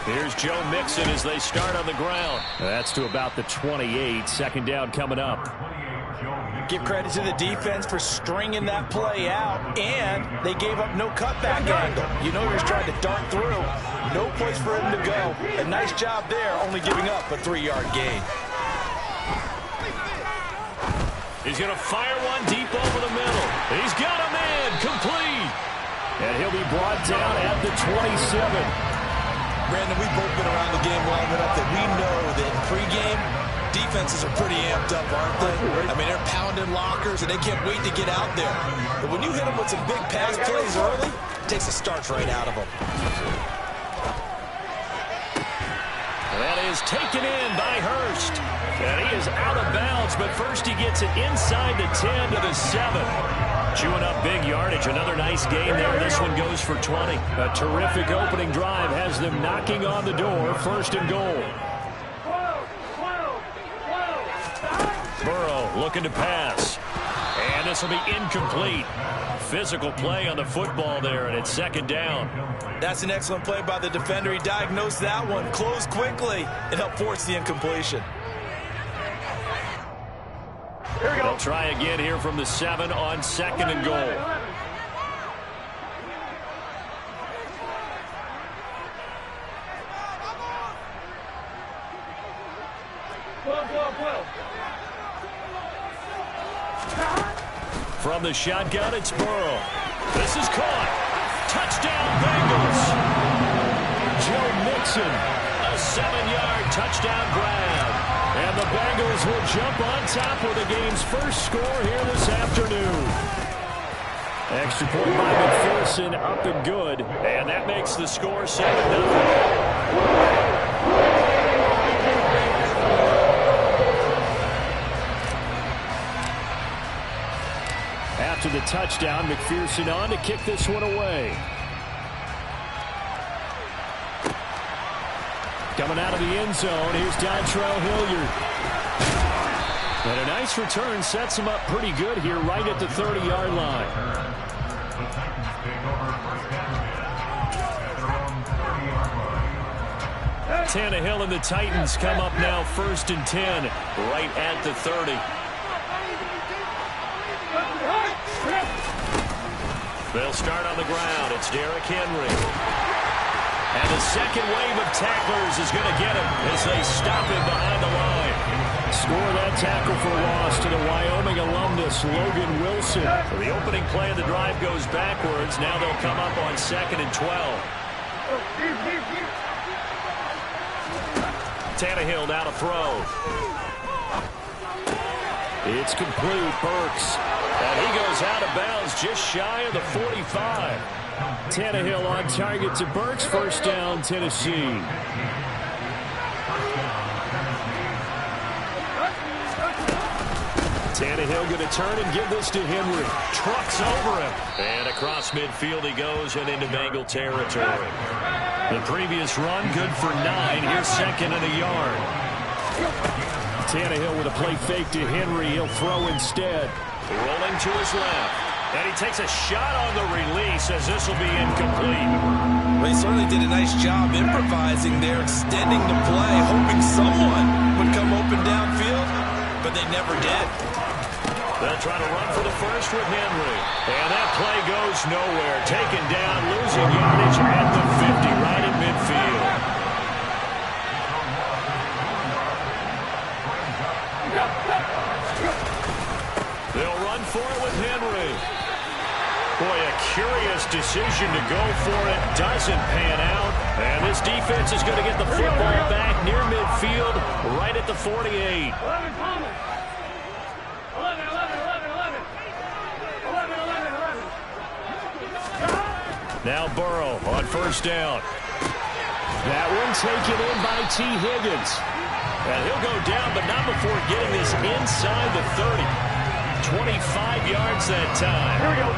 Here's Joe Mixon as they start on the ground. That's to about the 28. Second down coming up. Give credit to the defense for stringing that play out, and they gave up no cutback angle. You know he was trying to dart through. No place for him to go. A nice job there, only giving up a 3-yard gain. He's going to fire one deep over the middle. He's got a man complete. And he'll be brought down at the 27. Brandon, we've both been around the game long enough that we know that in pregame, defenses are pretty amped up, aren't they? I mean, they're pounding lockers, and they can't wait to get out there. But when you hit them with some big pass plays early, it takes the starch right out of them. That is taken in by Hurst. And he is out of bounds, but first he gets it inside the 10 to the 7. Chewing up big yardage. Another nice game there. This one goes for 20. A terrific opening drive has them knocking on the door. First and goal. Burrow looking to pass. And this will be incomplete. Physical play on the football there, and it's second down. That's an excellent play by the defender. He diagnosed that one, closed quickly, and helped force the incompletion. Here we go. They'll try again here from the 7 on second and goal. From the shotgun, it's Burrow. This is caught. Touchdown, Bengals. Joe Mixon, a 7-yard touchdown grab. And the Bengals will jump on top with the game's first score here this afternoon. Extra point by McPherson, up and good. And that makes the score 7-0. After the touchdown, McPherson on to kick this one away. Coming out of the end zone, here's Dontrell Hilliard. And a nice return sets him up pretty good here right at the 30-yard line. Tannehill and the Titans come up now first and 10 right at the 30. They'll start on the ground. It's Derrick Henry. And the second wave of tacklers is going to get him as they stop him behind the line. Score that tackle for loss to the Wyoming alumnus, Logan Wilson. The opening play of the drive goes backwards. Now they'll come up on second and 12. Tannehill now to throw. It's complete. Burks. And he goes out of bounds just shy of the 45. Tannehill on target to Burks. First down, Tennessee. Tannehill going to turn and give this to Henry. Trucks over him. And across midfield he goes and into Bengal territory. The previous run good for 9. Here's second and a yard. Tannehill with a play fake to Henry. He'll throw instead. Rolling to his left. And he takes a shot on the release as this will be incomplete. Well, he certainly did a nice job improvising there, extending the play, hoping someone would come open downfield, but they never did. They'll try to run for the first with Henry. And that play goes nowhere. Taken down, losing yardage at the 50, right at midfield. They'll run for it with Henry. Boy, a curious decision to go for it. Doesn't pan out. And this defense is going to get the football back near midfield, right at the 48. Now Burrow on first down. That one taken in by T. Higgins. And he'll go down, but not before getting this inside the 30. 25 yards that time. Here we go.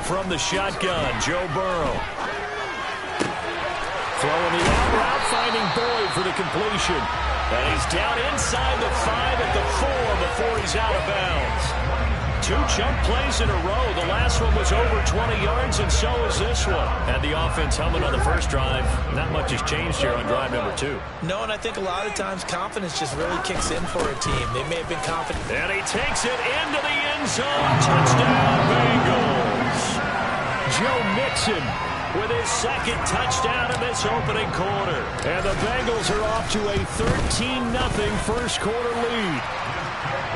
From the shotgun, Joe Burrow. Throwing the out route, finding Boyd for the completion. And he's down inside the 5 at the 4 before he's out of bounds. 2 chunk plays in a row. The last one was over 20 yards, and so is this one. Had the offense humming on the first drive. Not much has changed here on drive number 2. No, and I think a lot of times confidence just really kicks in for a team. They may have been confident. And he takes it into the end zone. Touchdown, Bengals. Joe Mixon with his second touchdown in this opening quarter. And the Bengals are off to a 13-0 first quarter lead.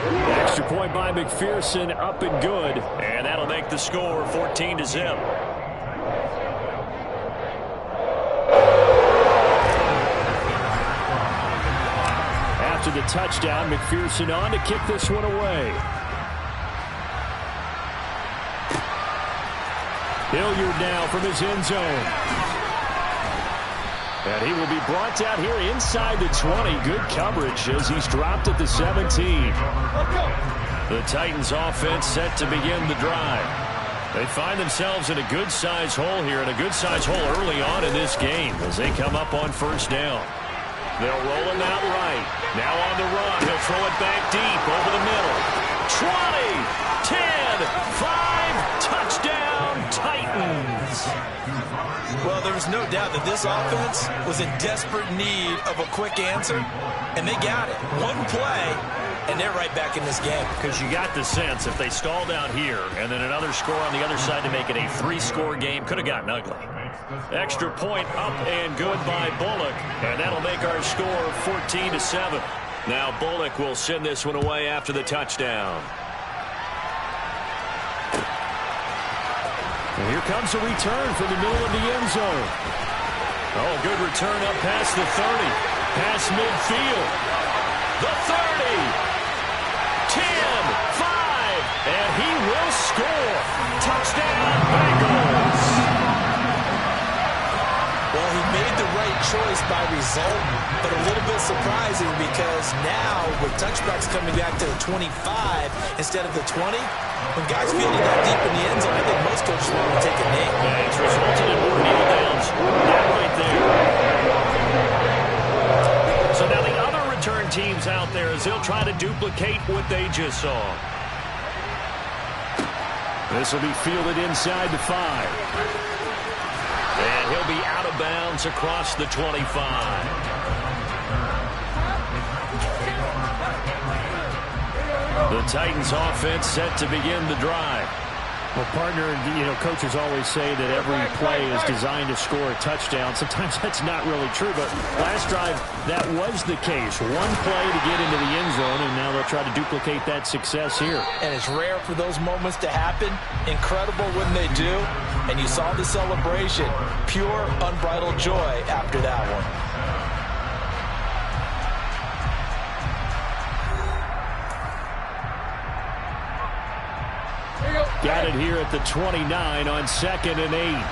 Extra point by McPherson, up and good. And that'll make the score 14-0. After the touchdown, McPherson on to kick this one away. Hilliard now from his end zone. And he will be brought down here inside the 20. Good coverage as he's dropped at the 17. The Titans offense set to begin the drive. They find themselves in a good-sized hole here, and a good-sized hole early on in this game as they come up on first down. They'll roll him out right. Now on the run. He'll throw it back deep over the middle. 20, 10, 5, touchdown, Titans. Well, there was no doubt that this offense was in desperate need of a quick answer, and they got it. One play, and they're right back in this game. Because you got the sense if they stall down here and then another score on the other side to make it a 3-score game, could have gotten ugly. Extra point up and good by Bullock, and that'll make our score 14-7. Now Bullock will send this one away after the touchdown. And here comes a return from the middle of the end zone. Oh, good return up past the 30. Past midfield. The 30. 10, 5, and he will score. Touchdown, Bengals. Well, he made the right choice by result, but a little bit surprising because now with touchbacks coming back to the 25 instead of the 20, when guys fielded that deep in the end zone, I think most coaches want to take a knee. Yeah, it's resulted in more kneel downs. That right there. So now the other return teams out there as they'll try to duplicate what they just saw. This will be fielded inside the 5. And he'll be out of bounds across the 25. The Titans offense set to begin the drive. Well, partner, coaches always say that every play is designed to score a touchdown. Sometimes that's not really true, but last drive, that was the case. One play to get into the end zone, and now they'll try to duplicate that success here. And it's rare for those moments to happen. Incredible when they do. And you saw the celebration. Pure, unbridled joy after that one. Got it here at the 29 on 2nd and 8.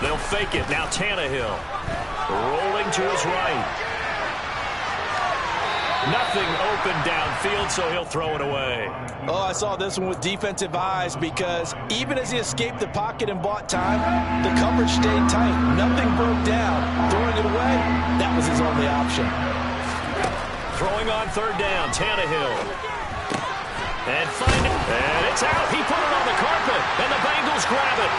They'll fake it. Now Tannehill rolling to his right. Nothing open downfield, so he'll throw it away. Oh, I saw this one with defensive eyes because even as he escaped the pocket and bought time, the coverage stayed tight. Nothing broke down. Throwing it away, that was his only option. Throwing on 3rd down, Tannehill. And find it. And it's out. He put it on the carpet, and the Bengals grab it.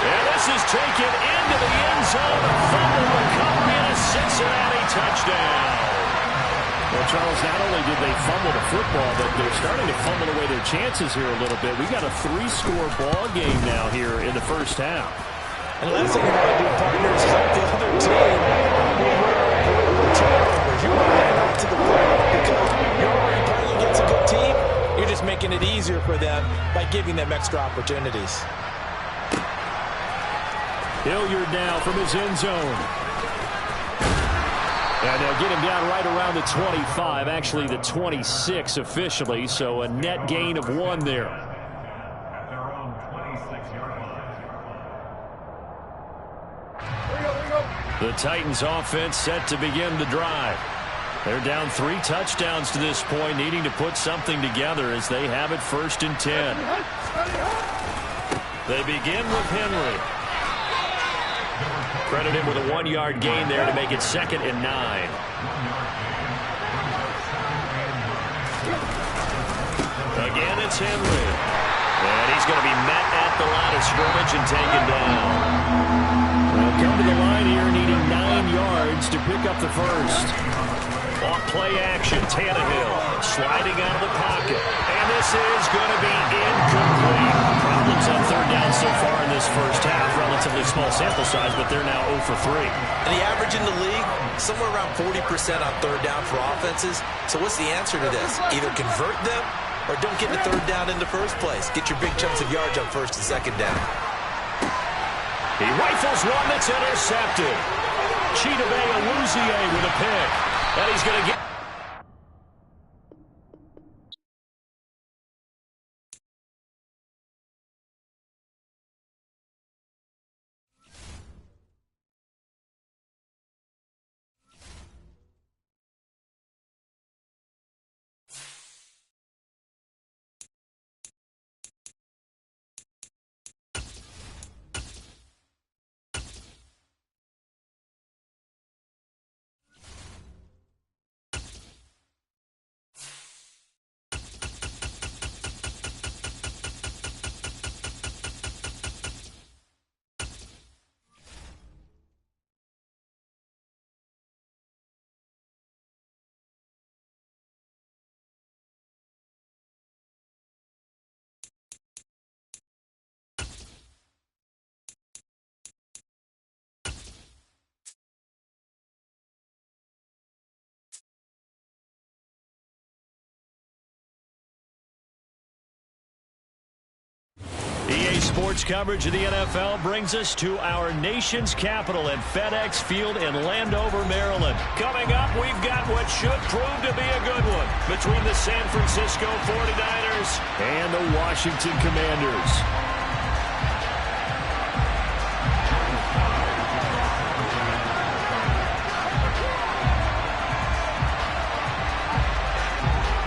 And this is taken into the end zone. A fumble recovery and a Cincinnati touchdown. Well, Charles, not only did they fumble the football, but they're starting to fumble away their chances here a little bit. We got a 3-score ball game now here in the first half. And the last thing you want to do, partner, is help the other team with turnovers. You want to hand off to the player because you're already playing against a good team. You're just making it easier for them by giving them extra opportunities. Hilliard now from his end zone. And they'll get him down right around the 25, actually the 26 officially, so a net gain of 1 there. The Titans offense set to begin the drive. They're down 3 touchdowns to this point, needing to put something together as they have it 1st and 10. They begin with Henry. Credit him with a 1-yard gain there to make it 2nd and 9. Again, it's Henry. And he's going to be met at the line of scrimmage and taken down. Well, come to the line here needing 9 yards to pick up the first. Off play action, Tannehill sliding out of the pocket. And this is going to be incomplete. Problems on 3rd down so far in this first half. Relatively small sample size, but they're now 0 for 3. And the average in the league, somewhere around 40% on 3rd down for offenses. So what's the answer to this? Either convert them or don't get the 3rd down in the first place. Get your big chunks of yards on 1st and 2nd down. He rifles one that's intercepted. Chidobe Awuzie with a pick. And he's going to get... EA Sports coverage of the NFL brings us to our nation's capital at FedEx Field in Landover, Maryland. Coming up, we've got what should prove to be a good one between the San Francisco 49ers and the Washington Commanders.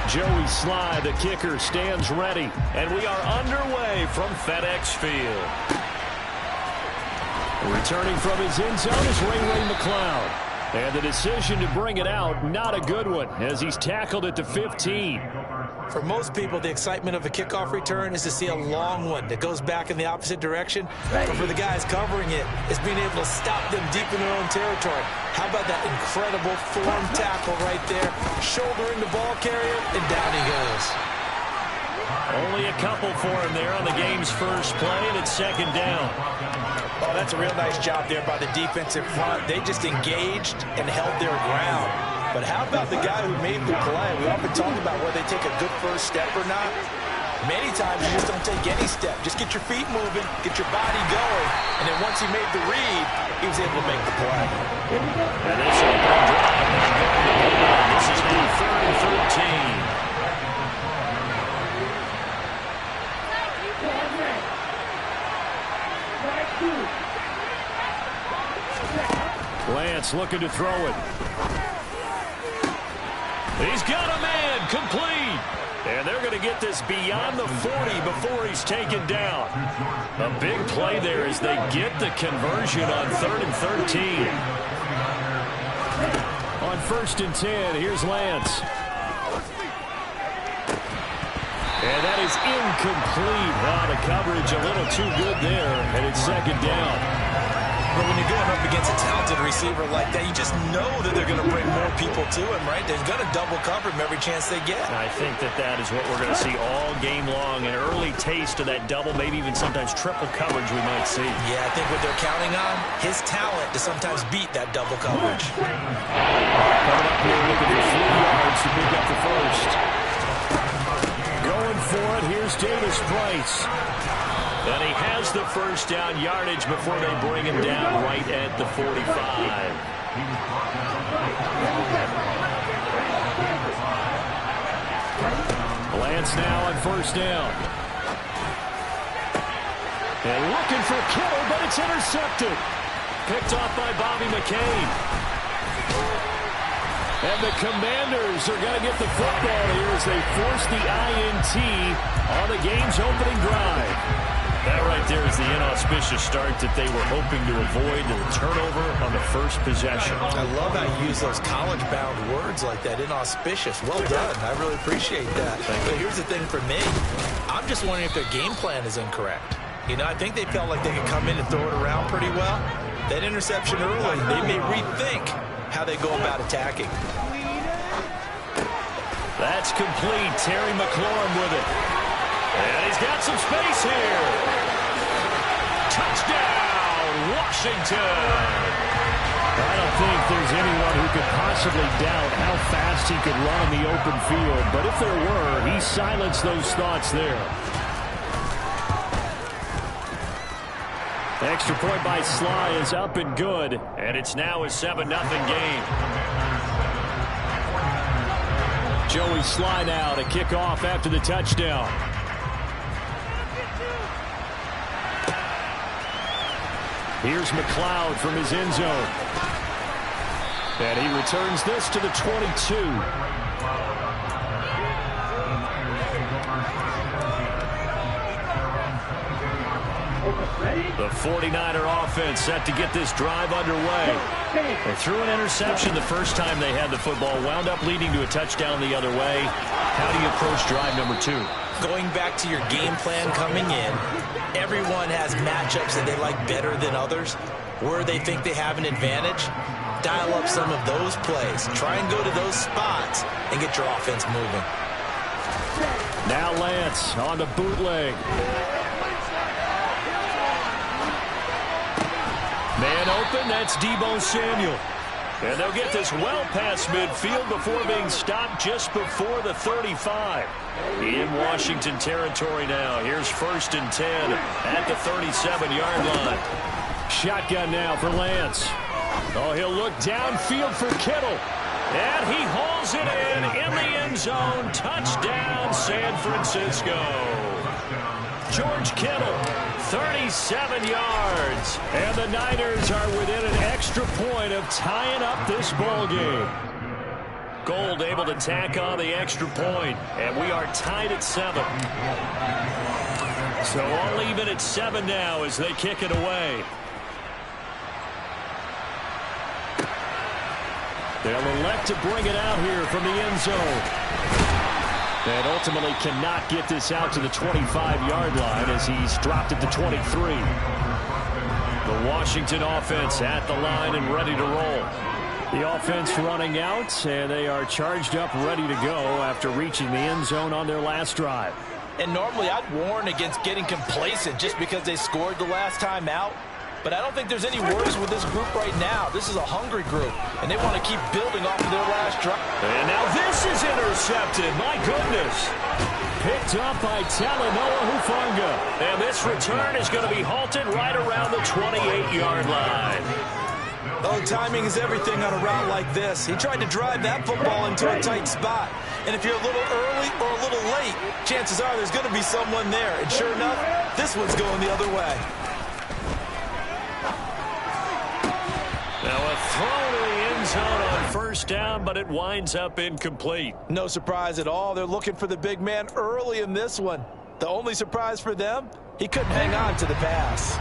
Joey Sly, the kicker, stands ready. And we are underway from FedEx Field. Returning from his end zone is Ray McCloud. And the decision to bring it out, not a good one, as he's tackled at the 15. For most people, the excitement of a kickoff return is to see a long one that goes back in the opposite direction. But for the guys covering it, it's being able to stop them deep in their own territory. How about that incredible form tackle right there? Shouldering the ball carrier, and down he goes. Only a couple for him there on the game's first play, and it's 2nd down. Oh, that's a real nice job there by the defensive front. They just engaged and held their ground. But how about the guy who made the play? We often talk about whether they take a good first step or not. Many times you just don't take any step. Just get your feet moving, get your body going, and then once he made the read, he was able to make the play. And this is a big drive. This is now 3rd and 13. Lance looking to throw it. He's got a man, complete. And they're going to get this beyond the 40 before he's taken down. A big play there as they get the conversion on 3rd and 13. On 1st and 10, here's Lance. And that is incomplete. The coverage a little too good there, and it's 2nd down. But when you're going up against a talented receiver like that, you just know that they're going to bring more people to him, right? They're going to double cover him every chance they get. I think that is what we're going to see all game long. An early taste of that double, maybe even sometimes triple coverage we might see. Yeah, I think what they're counting on, his talent to sometimes beat that double coverage. Coming up here looking for 3 yards to pick up the first. Going for it, here's Davis Price. And he has the first down yardage before they bring him down right at the 45. Lance now on 1st down. And looking for Kittle, but it's intercepted. Picked off by Bobby McCain. And the Commanders are going to get the football here as they force the INT on the game's opening drive. That right there is the inauspicious start that they were hoping to avoid, the turnover on the first possession. I love how you use those college-bound words like that, inauspicious. Well done. I really appreciate that. But here's the thing for me. I'm just wondering if their game plan is incorrect. You know, I think they felt like they could come in and throw it around pretty well. That interception early, they may rethink how they go about attacking. That's complete. Terry McLaurin with it. And he's got some space here. Touchdown, Washington. I don't think there's anyone who could possibly doubt how fast he could run in the open field. But if there were, he silenced those thoughts there. Extra point by Sly is up and good. And it's now a 7-0 game. Joey Sly now to kick off after the touchdown. Here's McLeod from his end zone. And he returns this to the 22. The 49er offense set to get this drive underway. They threw an interception the first time they had the football, wound up leading to a touchdown the other way. How do you approach drive number 2? Going back to your game plan coming in, everyone has matchups that they like better than others. Where they think they have an advantage, dial up some of those plays. Try and go to those spots and get your offense moving. Now Lance on the bootleg. Man open, that's Deebo Samuel. And they'll get this well past midfield before being stopped just before the 35. In Washington territory now. Here's 1st and 10 at the 37-yard line. Shotgun now for Lance. Oh, he'll look downfield for Kittle. And he hauls it in the end zone. Touchdown, San Francisco. George Kittle, 37 yards. And the Niners are within an extra point of tying up this ball game. Gold able to tack on the extra point, and we are tied at 7. So all even at 7 now as they kick it away. They'll elect to bring it out here from the end zone. And ultimately cannot get this out to the 25-yard line as he's dropped at the 23. The Washington offense at the line and ready to roll. The offense running out, and they are charged up, ready to go after reaching the end zone on their last drive. And normally I'd warn against getting complacent just because they scored the last time out. But I don't think there's any worries with this group right now. This is a hungry group, and they want to keep building off of their last drive. And now this is intercepted. My goodness. Picked up by Talanoa Hufanga. And this return is going to be halted right around the 28-yard line. Oh, timing is everything on a route like this. He tried to drive that football into a tight spot. And if you're a little early or a little late, chances are there's going to be someone there. And sure enough, this one's going the other way. Now a throw to the end zone on 1st down, but it winds up incomplete. No surprise at all. They're looking for the big man early in this one. The only surprise for them, he couldn't hang on to the pass.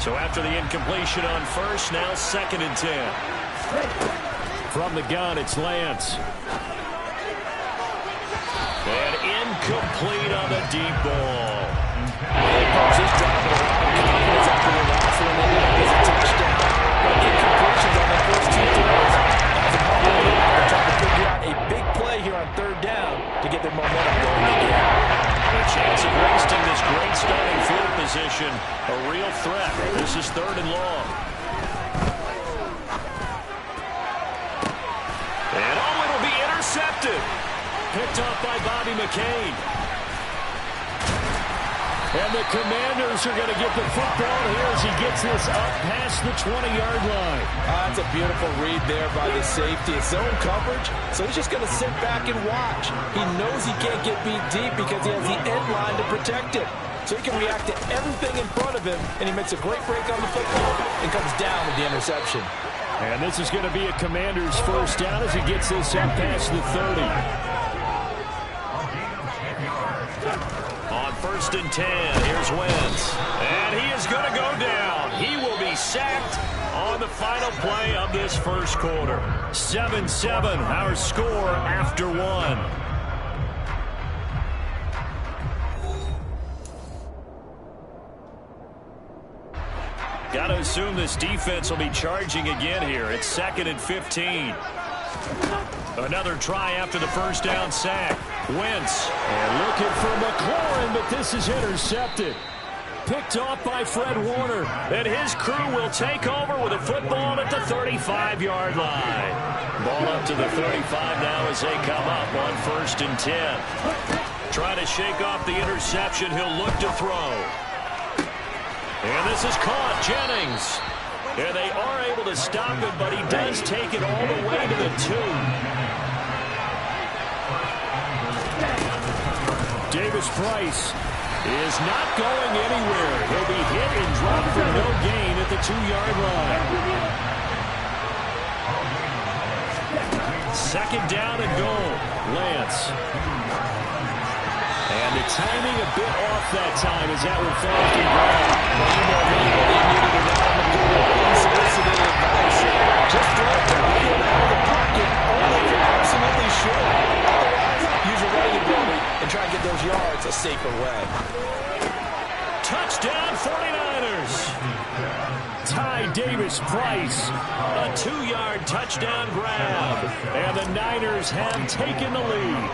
So after the incompletion on 1st, now 2nd and 10. From the gun, it's Lance. And incomplete on the deep ball. Just dropping a lot of confidence after the last one. They ended up as a touchdown. But incompletions on the first 2 throws. They're trying to figure out a big play here on 3rd down to get their momentum going again. A chance of wasting this great starting field position. A real threat. This is 3rd and long. And oh, it'll be intercepted. Picked off by Bobby McCain. And the Commanders are going to get the football here as he gets this up past the 20-yard line. That's a beautiful read there by the safety. It's zone coverage, so he's just going to sit back and watch. He knows he can't get beat deep because he has the end line to protect it. So he can react to everything in front of him, and he makes a great break on the football and comes down with the interception. And this is going to be a Commanders 1st down as he gets this up past the 30. On 1st 1st and 10. Here's Wentz. And he is going to go down. He will be sacked on the final play of this first quarter. 7-7, our score after one. Got to assume this defense will be charging again here. It's 2nd and 15. Another try after the first down sack. Wentz. And looking for McLaurin, but this is intercepted. Picked off by Fred Warner. And his crew will take over with a football at the 35-yard line. Ball up to the 35 now as they come up on 1st and 10. Trying to shake off the interception. He'll look to throw. And this is caught. Jennings. And they are able to stop him, but he does take it all the way to the 2. Davis Price is not going anywhere. He'll be hit and dropped for no gain at the 2-yard line. 2nd down and goal. Lance. And the timing a bit off that time as that one falls to the ground. Unsolicited advice. Just throw it downfield out of the pocket. Only if you're absolutely sure. Otherwise, use your running ability and try and get those yards a safer way. Touchdown 49ers. Ty Davis Price. A 2-yard touchdown grab. And the Niners have taken the lead.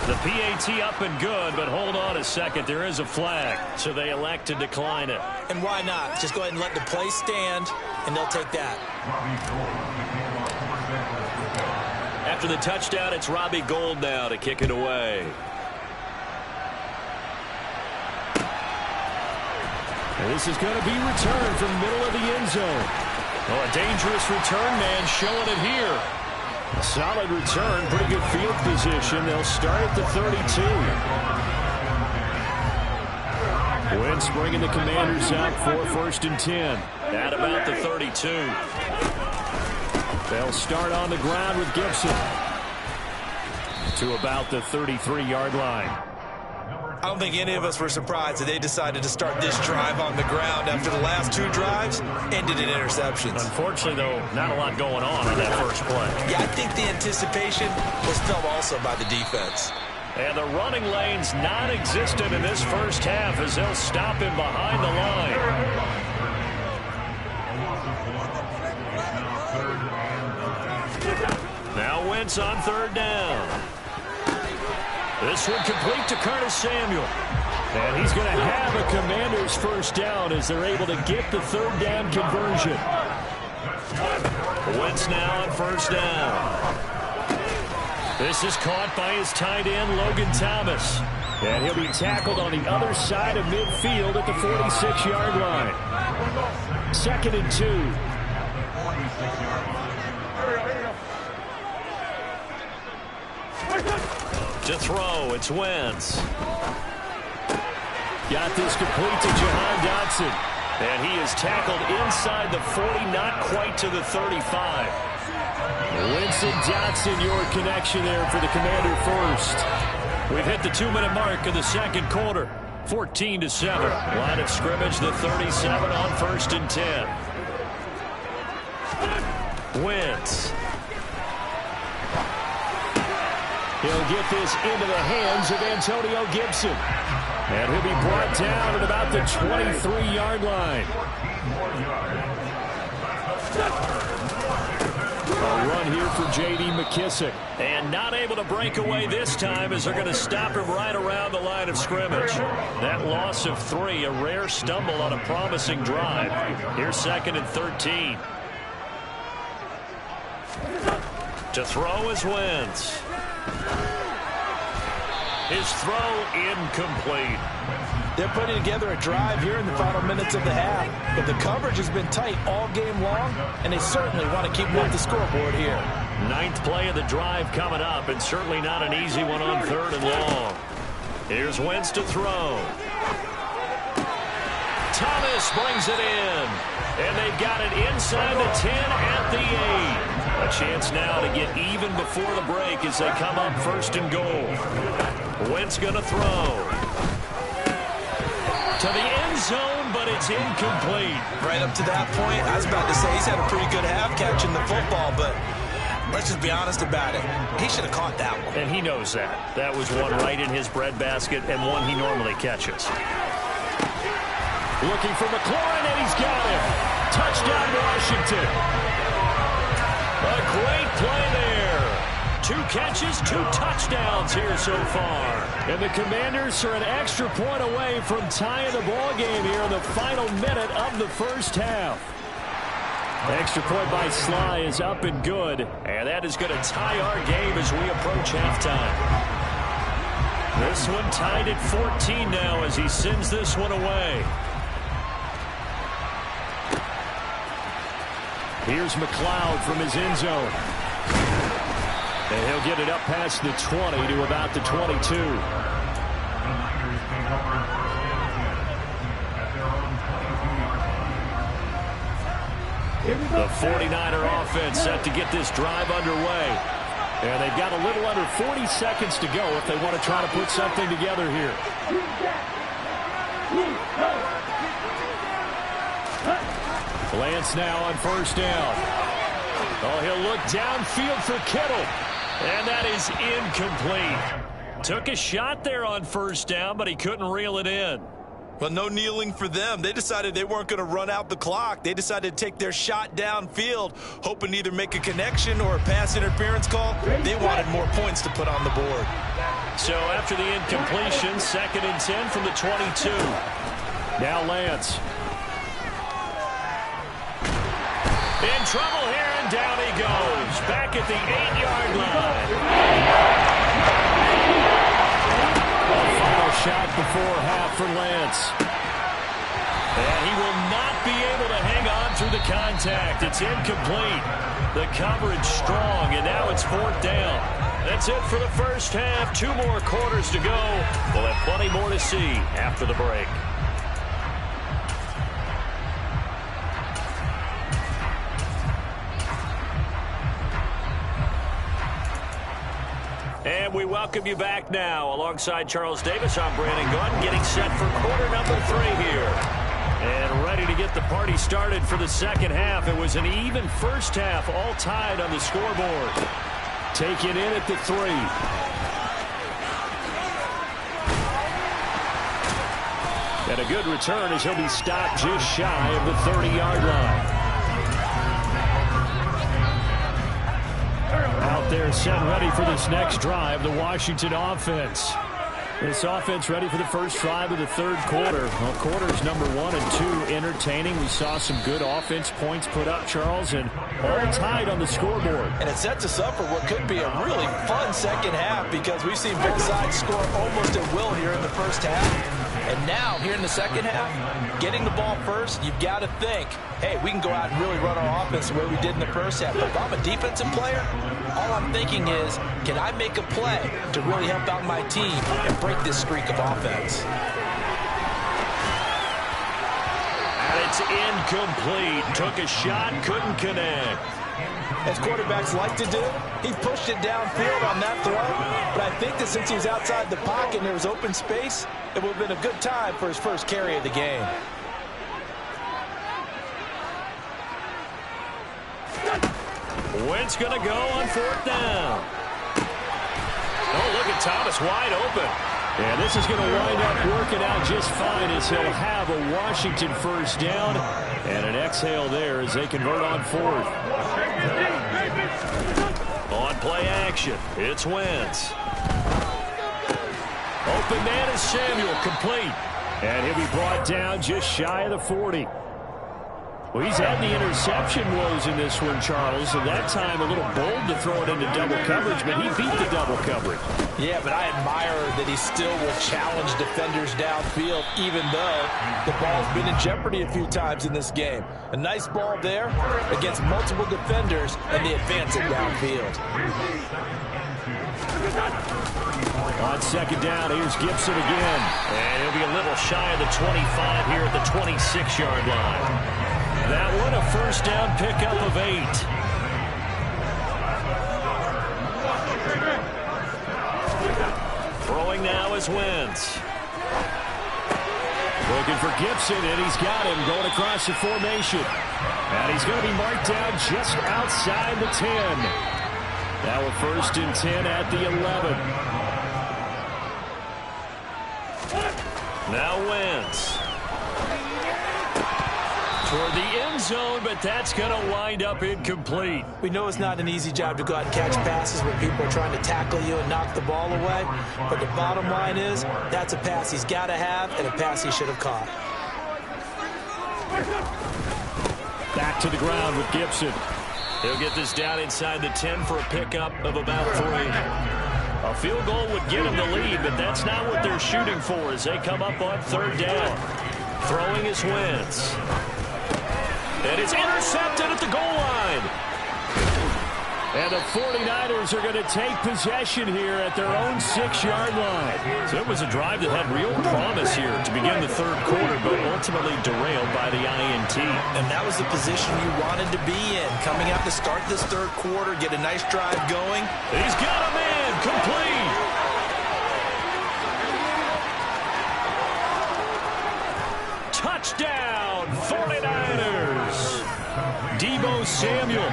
The PAT up and good, but hold on a second. There is a flag, so they elect to decline it. And why not? Just go ahead and let the play stand, and they'll take that. After the touchdown, it's Robbie Gould now to kick it away. And this is going to be returned from the middle of the end zone. Oh, a dangerous return man showing it here. Solid return, pretty good field position. They'll start at the 32. Wentz bringing the Commanders out for 1st and 10. At about the 32. They'll start on the ground with Gibson to about the 33-yard line. I don't think any of us were surprised that they decided to start this drive on the ground after the last 2 drives ended in interceptions. Unfortunately, though, not a lot going on that first play. Yeah, I think the anticipation was felt also by the defense. And the running lane's non-existent in this first half as they'll stop him behind the line. Now Wentz on 3rd down. This one complete to Curtis Samuel. And he's going to have a Commander's first down as they're able to get the 3rd down conversion. Wentz now on 1st down. This is caught by his tight end, Logan Thomas. And he'll be tackled on the other side of midfield at the 46-yard line. 2nd and 2. To throw, it's Wentz. Got this complete to Jahan Dotson. And he is tackled inside the 40, not quite to the 35. Wentz and Dotson, your connection there for the Commander first. We've hit the 2-minute mark of the 2nd quarter. 14-7. Line of scrimmage, the 37 on 1st and 10. Wentz. He'll get this into the hands of Antonio Gibson. And he'll be brought down at about the 23-yard line. A run here for J.D. McKissick. And not able to break away this time as they're going to stop him right around the line of scrimmage. That loss of 3, a rare stumble on a promising drive. Here's 2nd and 13. To throw is Wentz. His throw incomplete. They're putting together a drive here in the final minutes of the half. But the coverage has been tight all game long, and they certainly want to keep them off the scoreboard here. 9th play of the drive coming up, and certainly not an easy one on 3rd and long. Here's Wentz to throw. Thomas brings it in. And they've got it inside the 10 at the 8. A chance now to get even before the break as they come up first and goal. Wentz going to throw. To the end zone, but it's incomplete. Right up to that point, I was about to say he's had a pretty good half catching the football, but let's just be honest about it. He should have caught that one. And he knows that. That was one right in his breadbasket and one he normally catches. Looking for McLaurin, and he's got him. Touchdown, Washington. A great play there. 2 catches, 2 touchdowns here so far. And the Commanders are an extra point away from tying the ball game here in the final minute of the first half. Extra point by Sly is up and good. And that is going to tie our game as we approach halftime. This one tied at 14 now as he sends this one away. Here's McLeod from his end zone. And he'll get it up past the 20 to about the 22. The 49er offense set to get this drive underway. And they've got a little under 40 seconds to go if they want to try to put something together here. Lance now on first down. Oh, he'll look downfield for Kittle. And that is incomplete. Took a shot there on first down, but he couldn't reel it in. Well, no kneeling for them. They decided they weren't going to run out the clock. They decided to take their shot downfield, hoping to either make a connection or a pass interference call. They wanted more points to put on the board. So after the incompletion, 2nd and 10 from the 22. Now Lance. In trouble here, and down he goes. Back at the 8-yard line. A final shot before half for Lance. And he will not be able to hang on through the contact. It's incomplete. The coverage strong, and now it's 4th down. That's it for the first half. 2 more quarters to go. We'll have plenty more to see after the break. And we welcome you back now. Alongside Charles Davis, I'm Brandon Gordon, getting set for quarter number 3 here. And ready to get the party started for the second half. It was an even first half, all tied on the scoreboard. Taken in at the 3. And a good return as he'll be stopped just shy of the 30-yard line. Out there set ready for this next drive, the Washington offense. This offense ready for the first drive of the 3rd quarter. Well, quarters number 1 and 2 entertaining. We saw some good offense points put up, Charles, and all tied on the scoreboard. And it sets us up for what could be a really fun second half because we've seen both sides score almost at will here in the first half. And now, here in the second half, getting the ball first, you've got to think, hey, we can go out and really run our offense the way we did in the first half. But if I'm a defensive player, all I'm thinking is, can I make a play to really help out my team and break this streak of offense? And it's incomplete. Took a shot, couldn't connect. As quarterbacks like to do, he pushed it downfield on that throw. But I think that since he was outside the pocket and there was open space, it would have been a good time for his first carry of the game. Wentz going to go on 4th down. Oh, look at Thomas wide open. And this is going to wind up working out just fine as he'll have a Washington first down. And an exhale there as they convert on 4th. On play action, it's Wentz. Open man is Samuel, complete. And he'll be brought down just shy of the 40. Well, he's had the interception woes in this one, Charles, and that time a little bold to throw it into double coverage, but he beat the double coverage. Yeah, but I admire that he still will challenge defenders downfield, even though the ball's been in jeopardy a few times in this game. A nice ball there against multiple defenders, and they advance it downfield. On 2nd down, here's Gibson again. And he'll be a little shy of the 25 here at the 26-yard line. That one a first down pickup of 8. is Wentz. Looking for Gibson, and he's got him going across the formation. And he's going to be marked down just outside the 10. Now a 1st and 10 at the 11. Now Wentz. Toward the end zone, but that's going to wind up incomplete. We know it's not an easy job to go out and catch passes when people are trying to tackle you and knock the ball away. But the bottom line is, that's a pass he's got to have and a pass he should have caught. Back to the ground with Gibson. He'll get this down inside the 10 for a pickup of about 3. A field goal would give him the lead, but that's not what they're shooting for as they come up on 3rd down. Throwing his Wentz. And it's intercepted at the goal line. And the 49ers are going to take possession here at their own 6-yard line. So it was a drive that had real promise here to begin the 3rd quarter, but ultimately derailed by the INT. And that was the position you wanted to be in. Coming out to start this 3rd quarter, get a nice drive going. He's got him in. Complete. Touchdown, 49ers. Deebo Samuel,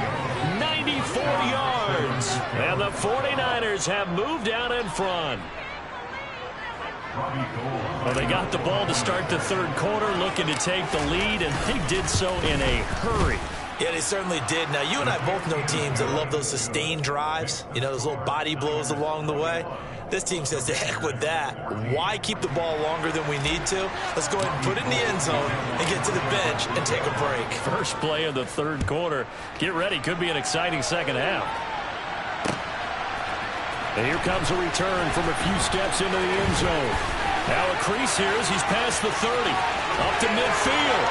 94 yards. And the 49ers have moved out in front. Well, they got the ball to start the 3rd quarter, looking to take the lead, and they did so in a hurry. Yeah, they certainly did. Now, you and I both know teams that love those sustained drives, you know, those little body blows along the way. This team says, the heck with that. Why keep the ball longer than we need to? Let's go ahead and put it in the end zone and get to the bench and take a break. First play of the 3rd quarter. Get ready. Could be an exciting 2nd half. And here comes a return from a few steps into the end zone. Now a crease here as he's past the 30. Up to midfield.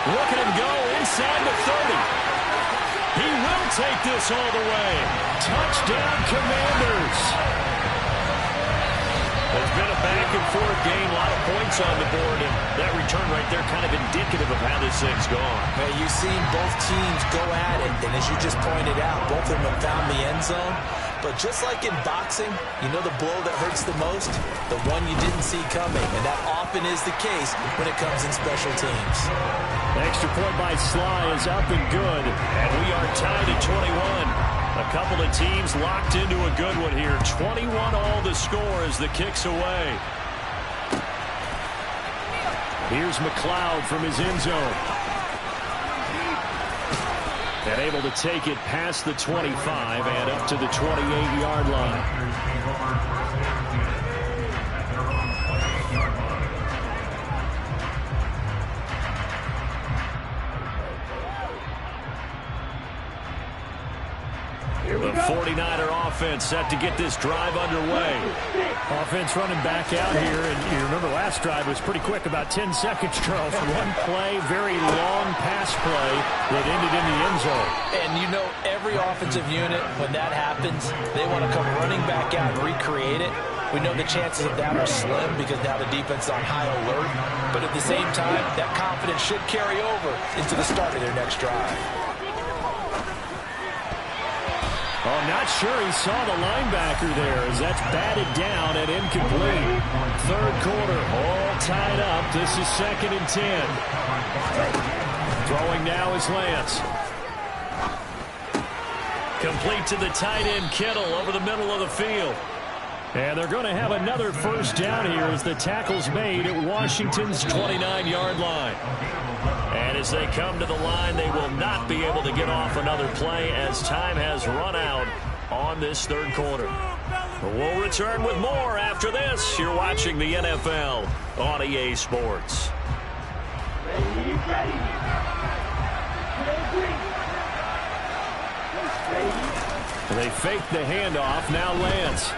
Look at him go inside the 30. He will take this all the way. Touchdown, Commanders. It's been a back-and-forth game, a lot of points on the board, and that return right there kind of indicative of how this thing's gone. Well, you've seen both teams go at it, and as you just pointed out, both of them have found the end zone. But just like in boxing, you know the blow that hurts the most? The one you didn't see coming, and that often is the case when it comes in special teams. Extra point by Sly is up and good, and we are tied at 21. A couple of teams locked into a good one here. 21 all the score as the kick's away. Here's McLeod from his end zone. And able to take it past the 25 and up to the 28-yard line. The 49er offense set to get this drive underway. Offense running back out here, and you remember last drive was pretty quick, about 10 seconds, Charles. One play, very long pass play that ended in the end zone. And you know every offensive unit, when that happens, they want to come running back out and recreate it. We know the chances of that are slim because now the defense is on high alert. But at the same time, that confidence should carry over into the start of their next drive. Oh, not sure he saw the linebacker there as that's batted down and incomplete. 3rd quarter, all tied up. This is 2nd and 10. Throwing now is Lance. Complete to the tight end Kittle over the middle of the field. And they're going to have another 1st down here as the tackle's made at Washington's 29-yard line. And as they come to the line, they will not be able to get off another play as time has run out on this 3rd quarter. We'll return with more after this. You're watching the NFL on EA Sports. They fake the handoff. Now Lance.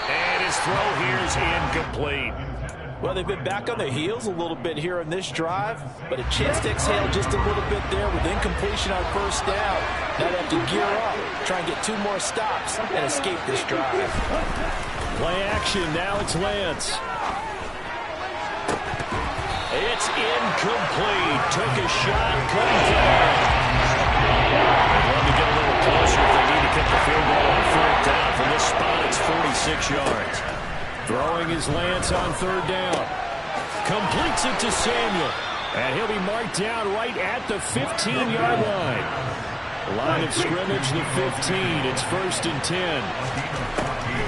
And his throw here is incomplete. Well, they've been back on their heels a little bit here in this drive, but a chance to exhale just a little bit there with incompletion on 1st down. Now they have to gear up, try and get 2 more stops, and escape this drive. Play action. Now it's Lance. It's incomplete. Took a shot, couldn't get it. They'd love to get a little closer if they need to kick the field goal on 4th down from this spot 6 yards. Throwing his Lance on 3rd down. Completes it to Samuel. And he'll be marked down right at the 15-yard line. Line of scrimmage, the 15. It's 1st and 10.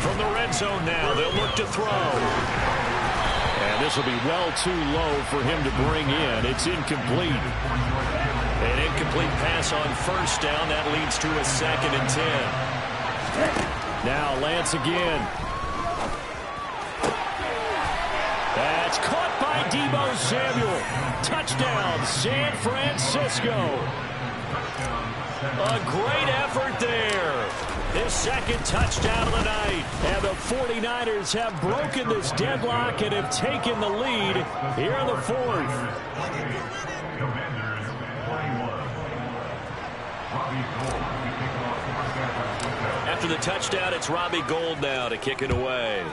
From the red zone now, they'll look to throw. And this will be well too low for him to bring in. It's incomplete. An incomplete pass on 1st down. That leads to a 2nd and 10. Now Lance again. That's caught by Deebo Samuel. Touchdown, San Francisco. A great effort there. His 2nd touchdown of the night. And the 49ers have broken this deadlock and have taken the lead here in the 4th. After the touchdown, it's Robbie Gould now to kick it away.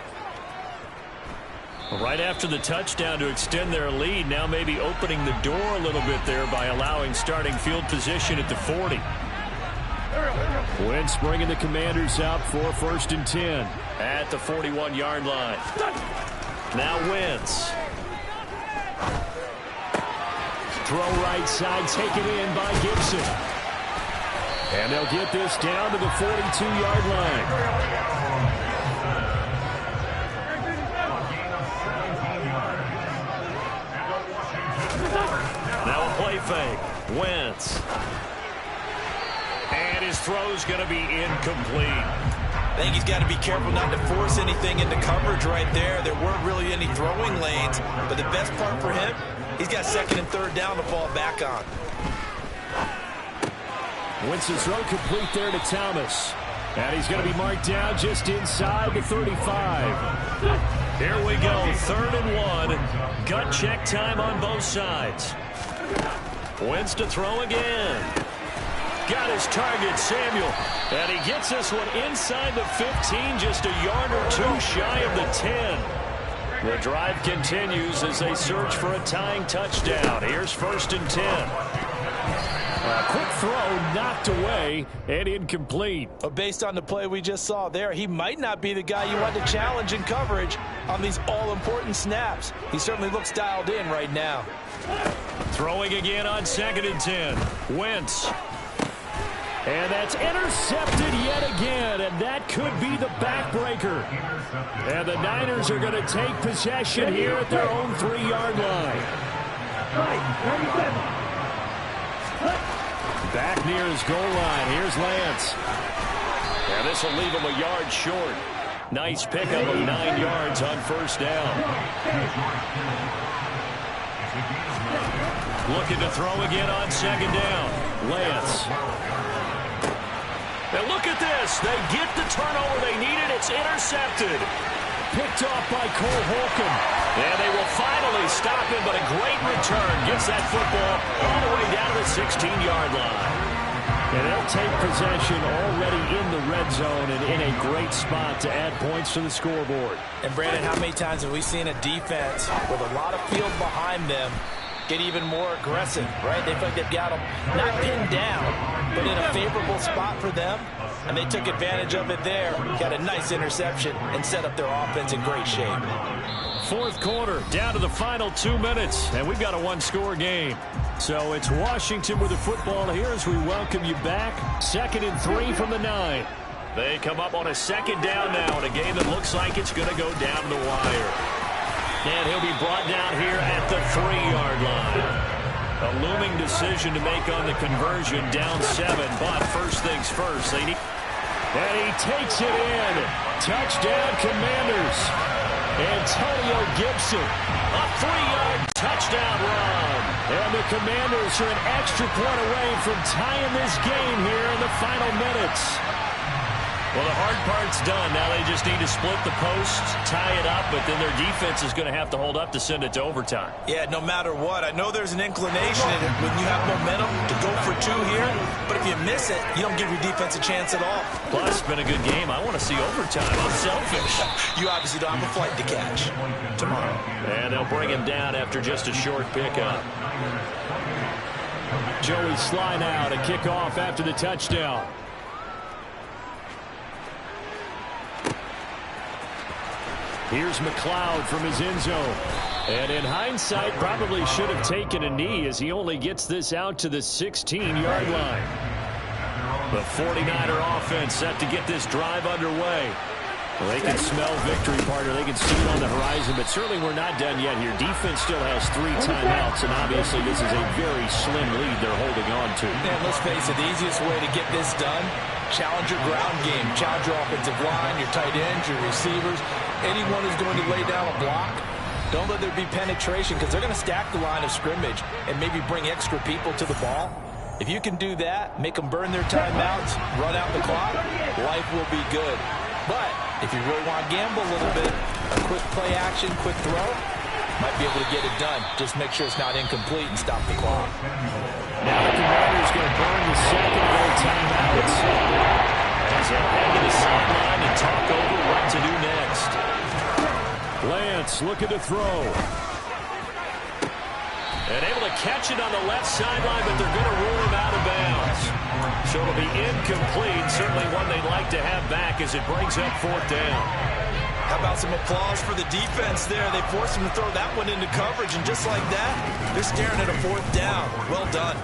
Right after the touchdown to extend their lead, now maybe opening the door a little bit there by allowing starting field position at the 40. Wentz bringing the Commanders out for 1st and 10. At the 41-yard line. Now Wentz. Throw right side, taken in by Gibson. And they'll get this down to the 42-yard line. Now a play fake. Wentz. And his throw's going to be incomplete. I think he's got to be careful not to force anything into coverage right there. There weren't really any throwing lanes, but the best part for him, he's got 2nd and 3rd down to fall back on. Wentz's throw complete there to Thomas. And he's going to be marked down just inside the 35. Here we go, 3rd and 1. Gut check time on both sides. Wentz to throw again. Got his target, Samuel. And he gets this one inside the 15, just a yard or 2 shy of the 10. The drive continues as they search for a tying touchdown. Here's 1st and 10. A quick throw knocked away and incomplete. But based on the play we just saw there, he might not be the guy you want to challenge in coverage on these all-important snaps. He certainly looks dialed in right now. Throwing again on 2nd and 10. Wentz. And that's intercepted yet again, and that could be the backbreaker. And the Niners are going to take possession here at their own 3-yard line. Back near his goal line. Here's Lance. And this will leave him a yard short. Nice pickup of 9 yards on 1st down. Looking to throw again on 2nd down. Lance. And look at this. They get the turnover they needed. It's intercepted. Picked off by Cole Holcomb. And they will finally stop him, but a great return. Gets that football all the way down to the 16-yard line. And they'll take possession already in the red zone and in a great spot to add points to the scoreboard. And, Brandon, how many times have we seen a defense with a lot of field behind them get even more aggressive, right? They feel like they've got them not pinned down, but in a favorable spot for them, and they took advantage of it there, got a nice interception, and set up their offense in great shape. 4th quarter, down to the final 2 minutes, and we've got a 1-score game. So it's Washington with the football here as we welcome you back. 2nd and 3 from the 9. They come up on a 2nd down now in a game that looks like it's going to go down the wire. And he'll be brought down here at the 3-yard line. A looming decision to make on the conversion, down 7, but first things first. They need. And he takes it in. Touchdown, Commanders. Antonio Gibson. A 3-yard touchdown run. And the Commanders are an extra point away from tying this game here in the final minutes. Well, the hard part's done. Now they just need to split the posts, tie it up, but then their defense is going to have to hold up to send it to overtime. Yeah, no matter what. I know there's an inclination when you have momentum to go for 2 here, but if you miss it, you don't give your defense a chance at all. Plus, it's been a good game. I want to see overtime. I'm selfish. You obviously don't have a flight to catch tomorrow. And they'll bring him down after just a short pickup. Joey Sly now to kick off after the touchdown. Here's McLeod from his end zone. And in hindsight, probably should have taken a knee as he only gets this out to the 16-yard line. The 49er offense set to get this drive underway. Well, they can smell victory, partner. They can see it on the horizon, but certainly we're not done yet here. Defense still has 3 timeouts, and obviously this is a very slim lead they're holding on to. And let's face it, the easiest way to get this done, challenge your ground game. Challenge your offensive line, your tight ends, your receivers, anyone who's going to lay down a block. Don't let there be penetration because they're going to stack the line of scrimmage and maybe bring extra people to the ball. If you can do that, make them burn their timeouts, run out the clock, life will be good. But if you really want to gamble a little bit, a quick play action, quick throw, might be able to get it done. Just make sure it's not incomplete and stop the clock. Now the Commanders going to burn the second of their timeouts as they'll head to the sideline and talk over what to do next. Lance looking to throw. And able to catch it on the left sideline, but they're going to rule him out of bounds. So it'll be incomplete, certainly one they'd like to have back as it brings up 4th down. How about some applause for the defense there? They forced him to throw that one into coverage, and just like that, they're staring at a 4th down. Well done.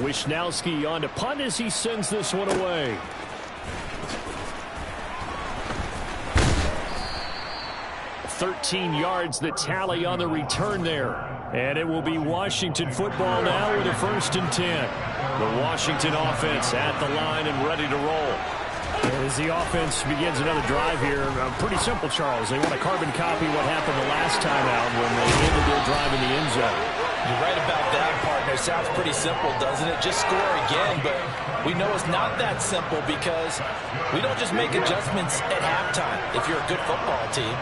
Wisnowski on to punt as he sends this one away. $13 the tally on the return there. And it will be Washington football now with a 1st and 10. The Washington offense at the line and ready to roll. As the offense begins another drive here, pretty simple, Charles. They want to carbon copy what happened the last time out when they ended their drive in the end zone. You're right about that, partner. Sounds pretty simple, doesn't it? Just score again, but we know it's not that simple because we don't just make adjustments at halftime if you're a good football team.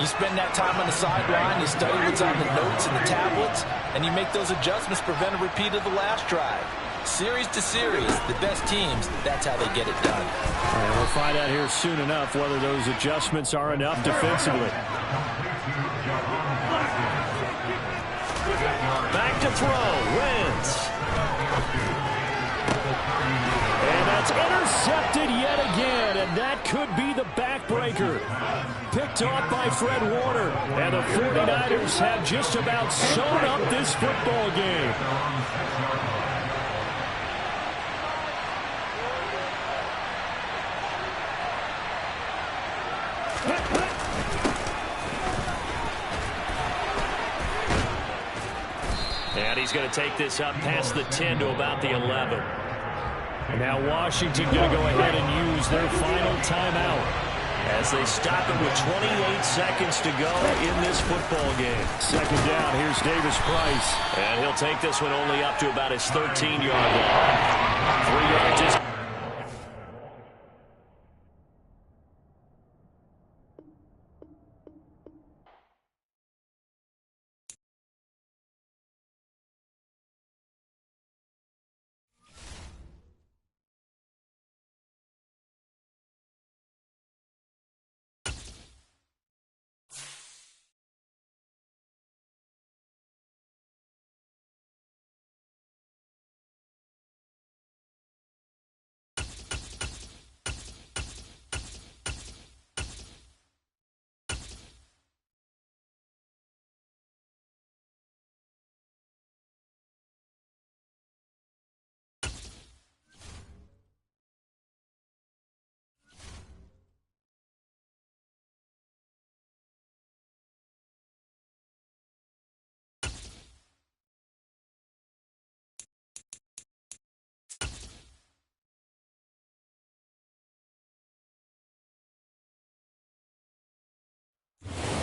You spend that time on the sideline, you study what's on the notes and the tablets, and you make those adjustments, prevent a repeat of the last drive. Series to series, the best teams, that's how they get it done. And we'll find out here soon enough whether those adjustments are enough defensively. Back to throw, Wentz. And that's intercepted yet again, and that could be the backbreaker. Picked off by Fred Warner, and the 49ers have just about sewn up this football game. And he's going to take this up past the 10 to about the 11. And now Washington going to go ahead and use their final timeout as they stop it with 28 seconds to go in this football game. 2nd down, here's Davis Price. And he'll take this one only up to about his 13-yard line. 3 yards is...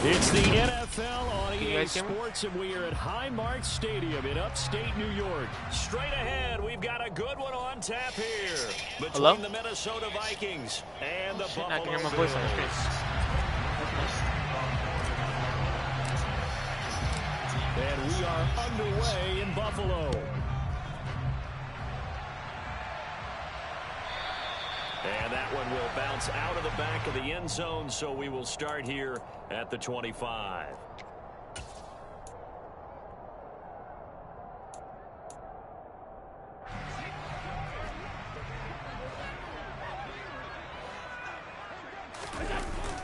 It's the NFL on EA Sports, and we are at Highmark Stadium in upstate New York. Straight ahead, we've got a good one on tap here between the Minnesota Vikings and the Buffalo Bills. And we are underway in Buffalo. And that one will bounce out of the back of the end zone, so we will start here at the 25.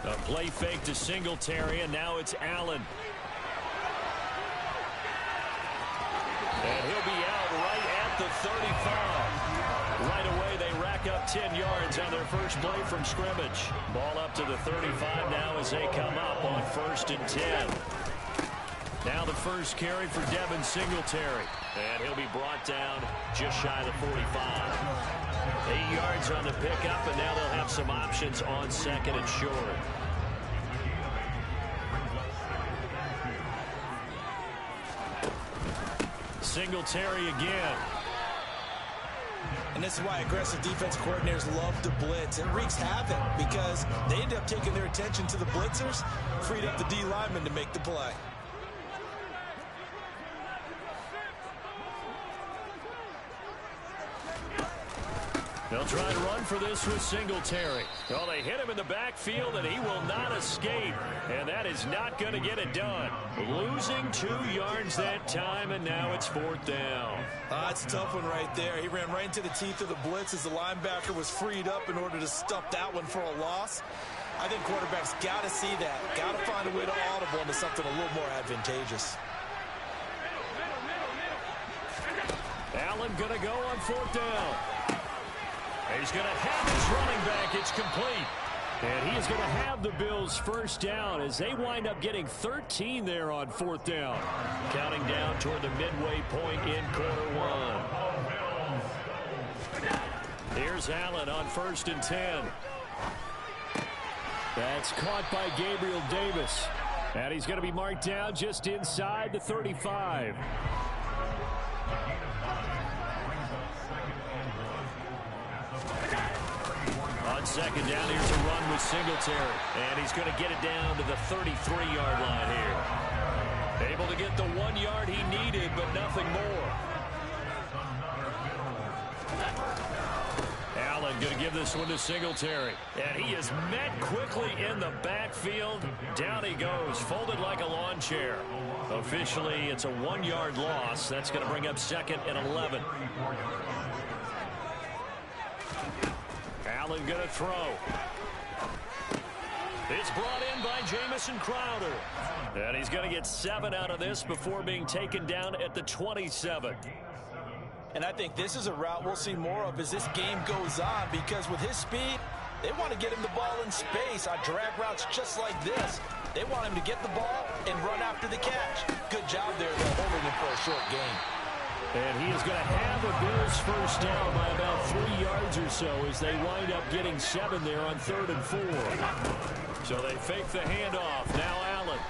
A play fake to Singletary, and now it's Allen. And he'll be out right at the 35. Right away, they rack up 10 yards on their first play from scrimmage. Ball up to the 35 now as they come up on 1st and 10. Now the first carry for Devin Singletary. And he'll be brought down just shy of the 45. 8 yards on the pickup, and now they'll have some options on 2nd and short. Singletary again. And this is why aggressive defense coordinators love to blitz. It wreaks havoc because they end up taking their attention to the blitzers, freed up the D lineman to make the play. They'll try to run for this with Singletary. Oh, they hit him in the backfield, and he will not escape. And that is not going to get it done. Losing 2 yards that time, and now it's 4th down. It's a tough one right there. He ran right into the teeth of the blitz as the linebacker was freed up in order to stuff that one for a loss. I think quarterbacks got to see that. Got to find a way to audible into something a little more advantageous. Allen going to go on 4th down. He's going to have his running back. It's complete. And he is going to have the Bills' first down as they wind up getting 13 there on 4th down. Counting down toward the midway point in quarter 1. Here's Allen on 1st and 10. That's caught by Gabriel Davis. And he's going to be marked down just inside the 35. On 2nd down, here's a run with Singletary. And he's going to get it down to the 33-yard line here. Able to get the 1 yard he needed, but nothing more. Allen going to give this one to Singletary. And he is met quickly in the backfield. Down he goes, folded like a lawn chair. Officially, it's a 1 yard loss. That's going to bring up 2nd and 11. Allen going to throw. It's brought in by Jamison Crowder. And he's going to get 7 out of this before being taken down at the 27. And I think this is a route we'll see more of as this game goes on, because with his speed, they want to get him the ball in space on drag routes just like this. They want him to get the ball and run after the catch. Good job there, though, holding him for a short gain. And he is going to have a Bills first down by about 3 yards or so as they wind up getting 7 there on 3rd and 4. So they fake the handoff. Now Allen.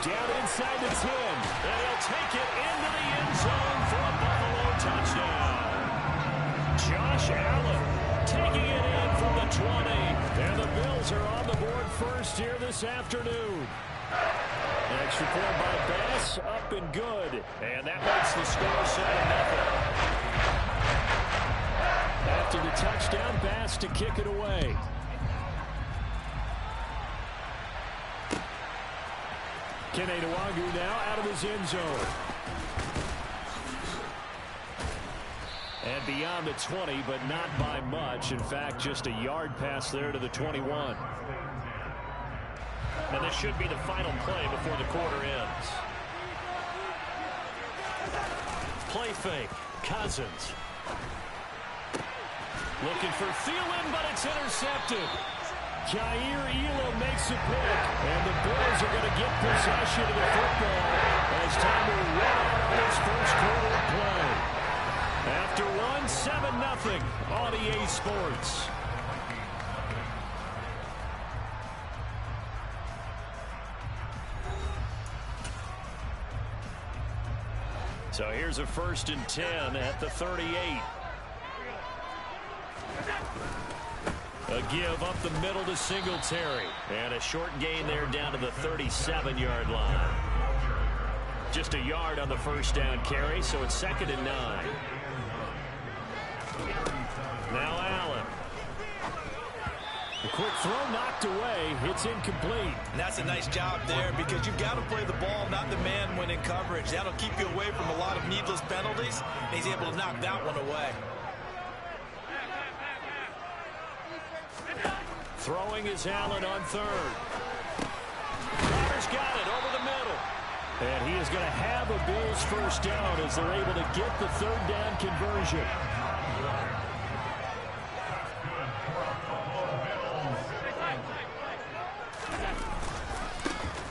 Down inside the 10. And he'll take it into the end zone for a Buffalo touchdown. Josh Allen taking it in from the 20. And the Bills are on the board first here this afternoon. Extra point by Bass, up and good. And that makes the score 7-0. After the touchdown, Bass to kick it away. Kene Nwangu now out of his end zone. And beyond the 20, but not by much. In fact, just a yard pass there to the 21. And this should be the final play before the quarter ends. Play fake. Cousins. Looking for Thielen, but it's intercepted. Jair Elam makes a pick. And the Bills are going to get possession of the football as time will run out on this first quarter of play. After one, 7-0 on EA Sports. So here's a 1st and 10 at the 38. A give up the middle to Singletary. And a short gain there down to the 37-yard line. Just a yard on the first down carry, so it's 2nd and 9. Now Allen. A quick throw knocked away. It's incomplete. And that's a nice job there because you've got to play the ball, not the man when in coverage. That'll keep you away from a lot of needless penalties. And he's able to knock that one away. Throwing is Allen on third. Connor's got it over the middle. And he is going to have a Bills first down as they're able to get the third down conversion.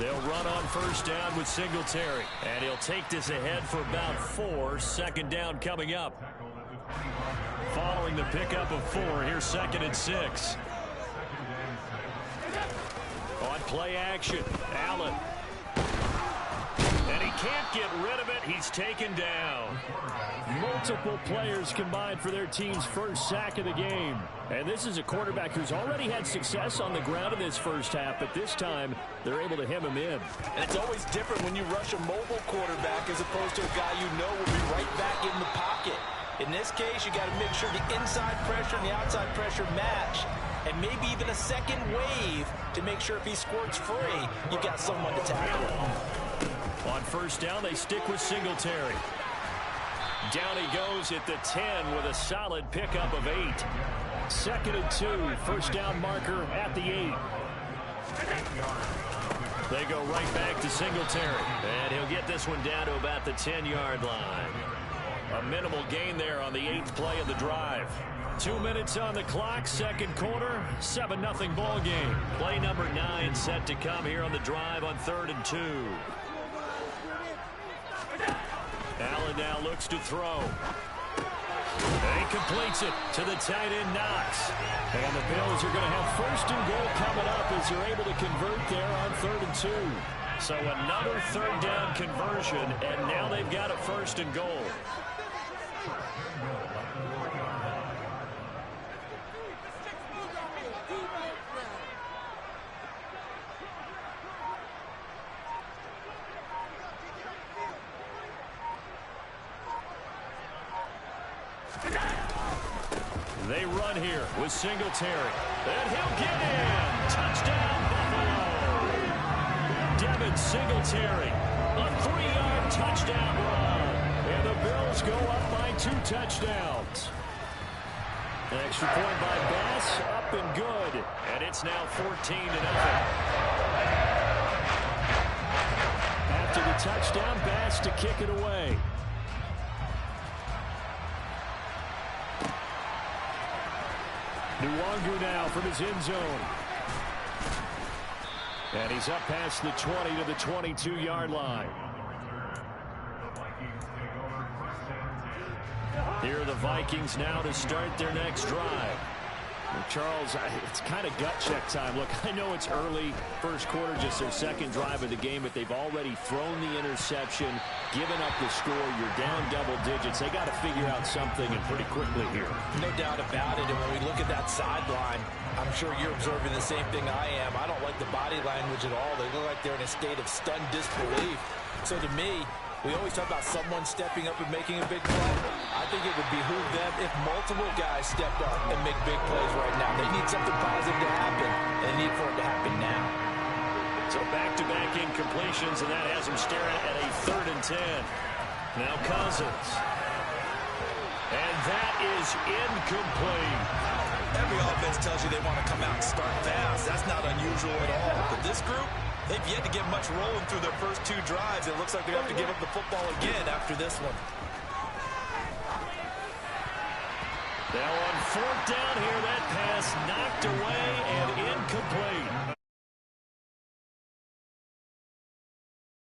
They'll run on first down with Singletary. And he'll take this ahead for about 4. Second down coming up. Following the pickup of 4, here's 2nd and 6. On play action, Allen. And he can't get rid of it. He's taken down. Multiple players combined for their team's first sack of the game. And this is a quarterback who's already had success on the ground in this first half, but this time they're able to hem him in. And it's always different when you rush a mobile quarterback as opposed to a guy you know will be right back in the pocket. In this case, you got to make sure the inside pressure and the outside pressure match. And maybe even a second wave to make sure if he squirts free, you got someone to tackle him. On first down, they stick with Singletary. Down he goes at the 10 with a solid pickup of 8. 2nd and 2, first down marker at the 8. They go right back to Singletary. And he'll get this one down to about the 10-yard line. A minimal gain there on the 8th play of the drive. 2 minutes on the clock, second quarter, 7-0 ball game. Play number 9 set to come here on the drive on 3rd and 2. Allen now looks to throw. And he completes it to the tight end, Knox. And the Bills are going to have 1st and goal coming up as they're able to convert there on 3rd and 2. So another 3rd down conversion, and now they've got a 1st and goal. They run here with Singletary. And he'll get in. Touchdown, Buffalo. Devin Singletary. A 3-yard touchdown run. And the Bills go up by 2 touchdowns. An extra point by Bass. Up and good. And it's now 14-0. After the touchdown, Bass to kick it away. Nwangu now from his end zone. And he's up past the 20 to the 22-yard line. Here are the Vikings now to start their next drive. Charles, it's kind of gut check time. Look, I know it's early, first quarter, just their second drive of the game, but they've already thrown the interception, given up the score. You're down double digits. They got to figure out something, and pretty quickly here. No doubt about it. And when we look at that sideline, I'm sure you're observing the same thing I am. I don't like the body language at all. They look like they're in a state of stunned disbelief. So to me, we always talk about someone stepping up and making a big play. I think it would behoove them if multiple guys stepped up and make big plays right now. They need something positive to happen, and they need for it to happen now. So back-to-back incompletions, and that has them staring at a 3rd and 10. Now Cousins. And that is incomplete. Every offense tells you they want to come out and start fast. That's not unusual at all. But this group, they've yet to get much rolling through their first 2 drives. It looks like they have to give up the football again after this one. Now on 4th down here, that pass knocked away and incomplete.